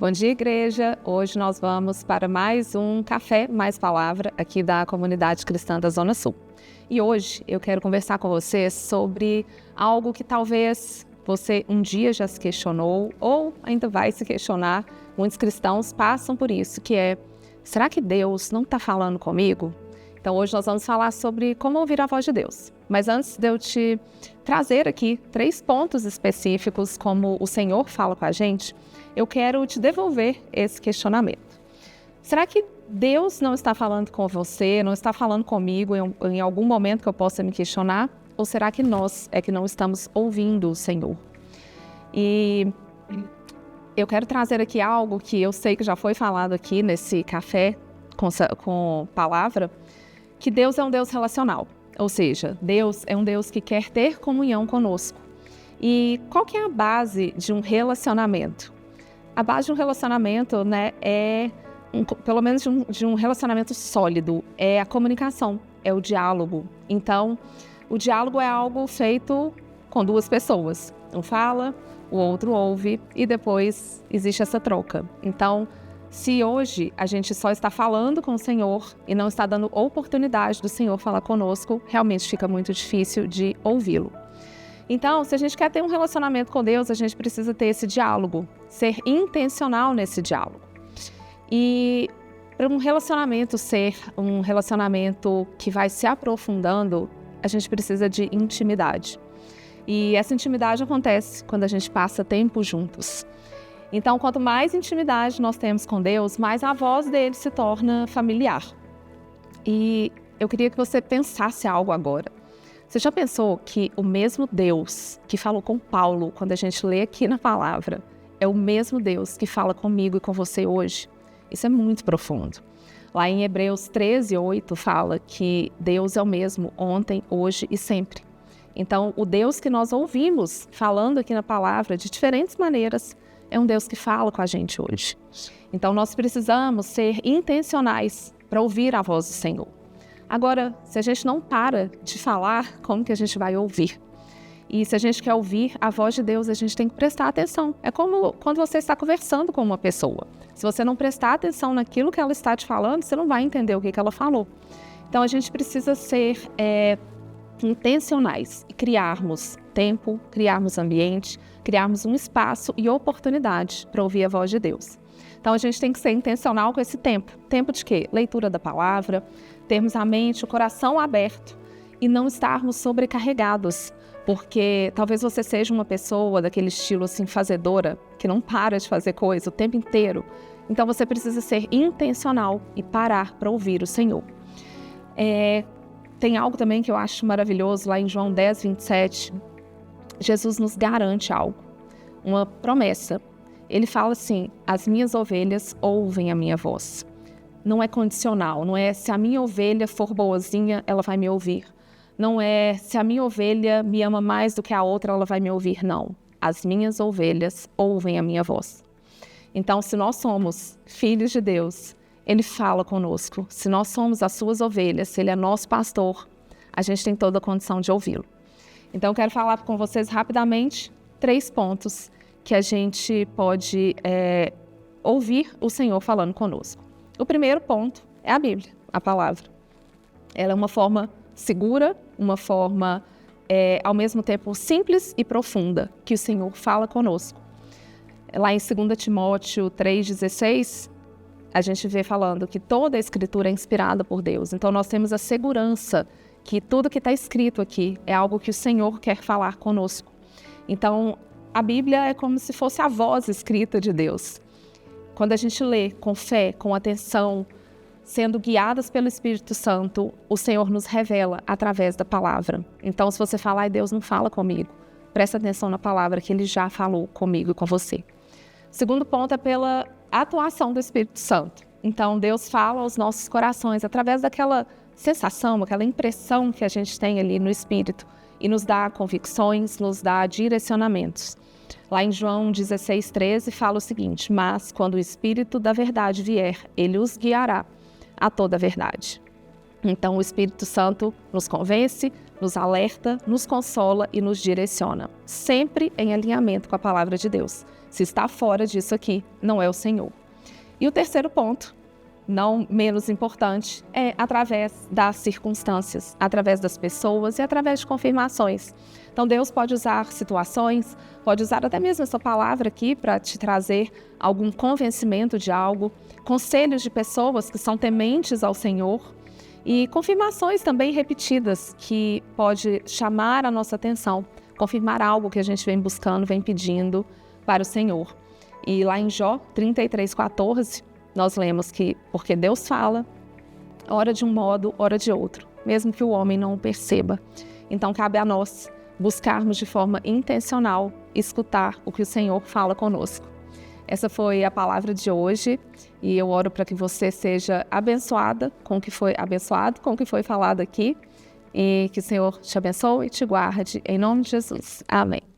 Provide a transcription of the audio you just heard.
Bom dia, igreja! Hoje nós vamos para mais um Café Mais Palavra aqui da Comunidade Cristã da Zona Sul. E hoje eu quero conversar com você sobre algo que talvez você um dia já se questionou ou ainda vai se questionar. Muitos cristãos passam por isso, que é: será que Deus não está falando comigo? Então hoje nós vamos falar sobre como ouvir a voz de Deus. Mas antes de eu te trazer aqui 3 pontos específicos como o Senhor fala com a gente, eu quero te devolver esse questionamento. Será que Deus não está falando com você, não está falando comigo em algum momento que eu possa me questionar? Ou será que nós é que não estamos ouvindo o Senhor? E eu quero trazer aqui algo que eu sei que já foi falado aqui nesse café com palavra, que Deus é um Deus relacional. Ou seja, Deus é um Deus que quer ter comunhão conosco. E qual que é a base de um relacionamento? A base de um relacionamento, pelo menos de um relacionamento sólido, é a comunicação, é o diálogo. Então, o diálogo é algo feito com 2 pessoas. Um fala, o outro ouve e depois existe essa troca. Então, se hoje a gente só está falando com o Senhor e não está dando oportunidade do Senhor falar conosco, realmente fica muito difícil de ouvi-lo. Então, se a gente quer ter um relacionamento com Deus, a gente precisa ter esse diálogo, ser intencional nesse diálogo. E para um relacionamento ser um relacionamento que vai se aprofundando, a gente precisa de intimidade. E essa intimidade acontece quando a gente passa tempo juntos. Então, quanto mais intimidade nós temos com Deus, mais a voz dele se torna familiar. E eu queria que você pensasse algo agora. Você já pensou que o mesmo Deus que falou com Paulo, quando a gente lê aqui na palavra, é o mesmo Deus que fala comigo e com você hoje? Isso é muito profundo. Lá em Hebreus 13:8 fala que Deus é o mesmo ontem, hoje e sempre. Então, o Deus que nós ouvimos falando aqui na palavra de diferentes maneiras é um Deus que fala com a gente hoje. Então, nós precisamos ser intencionais para ouvir a voz do Senhor. Agora, se a gente não para de falar, como que a gente vai ouvir? E se a gente quer ouvir a voz de Deus, a gente tem que prestar atenção. É como quando você está conversando com uma pessoa. Se você não prestar atenção naquilo que ela está te falando, você não vai entender o que ela falou. Então, a gente precisa ser intencionais e criarmos tempo, criarmos ambiente, criarmos um espaço e oportunidade para ouvir a voz de Deus. Então, a gente tem que ser intencional com esse tempo. Tempo de quê? Leitura da palavra, termos a mente, o coração aberto e não estarmos sobrecarregados. Porque talvez você seja uma pessoa daquele estilo assim, fazedora, que não para de fazer coisa o tempo inteiro. Então, você precisa ser intencional e parar para ouvir o Senhor. Tem algo também que eu acho maravilhoso, lá em João 10:27, Jesus nos garante algo, uma promessa. Ele fala assim: as minhas ovelhas ouvem a minha voz. Não é condicional, não é se a minha ovelha for boazinha, ela vai me ouvir. Não é se a minha ovelha me ama mais do que a outra, ela vai me ouvir. Não, as minhas ovelhas ouvem a minha voz. Então, se nós somos filhos de Deus, Ele fala conosco. Se nós somos as suas ovelhas, se Ele é nosso pastor, a gente tem toda a condição de ouvi-lo. Então, eu quero falar com vocês rapidamente 3 pontos que a gente pode ouvir o Senhor falando conosco. O primeiro ponto é a Bíblia, a palavra. Ela é uma forma segura, uma forma, ao mesmo tempo, simples e profunda, que o Senhor fala conosco. Lá em 2 Timóteo 3:16, a gente vê falando que toda a Escritura é inspirada por Deus. Então, nós temos a segurança que tudo que está escrito aqui é algo que o Senhor quer falar conosco. Então, a Bíblia é como se fosse a voz escrita de Deus. Quando a gente lê com fé, com atenção, sendo guiadas pelo Espírito Santo, o Senhor nos revela através da palavra. Então, se você falar, ai, Deus não fala comigo, presta atenção na palavra que Ele já falou comigo e com você. O segundo ponto é pela atuação do Espírito Santo. Então, Deus fala aos nossos corações através daquela sensação, aquela impressão que a gente tem ali no Espírito e nos dá convicções, nos dá direcionamentos. Lá em João 16:13 fala o seguinte: mas quando o Espírito da verdade vier, Ele os guiará a toda a verdade. Então, o Espírito Santo nos convence, nos alerta, nos consola e nos direciona, sempre em alinhamento com a palavra de Deus. Se está fora disso aqui, não é o Senhor. E o terceiro ponto, não menos importante, é através das circunstâncias, através das pessoas e através de confirmações. Então, Deus pode usar situações, pode usar até mesmo essa palavra aqui para te trazer algum convencimento de algo, conselhos de pessoas que são tementes ao Senhor e confirmações também repetidas que pode chamar a nossa atenção, confirmar algo que a gente vem buscando, vem pedindo para o Senhor. E lá em Jó 33:14, nós lemos que, porque Deus fala, ora de um modo, ora de outro, mesmo que o homem não o perceba. Então, cabe a nós buscarmos de forma intencional, escutar o que o Senhor fala conosco. Essa foi a palavra de hoje e eu oro para que você seja abençoado com o que foi falado aqui e que o Senhor te abençoe e te guarde, em nome de Jesus. Amém.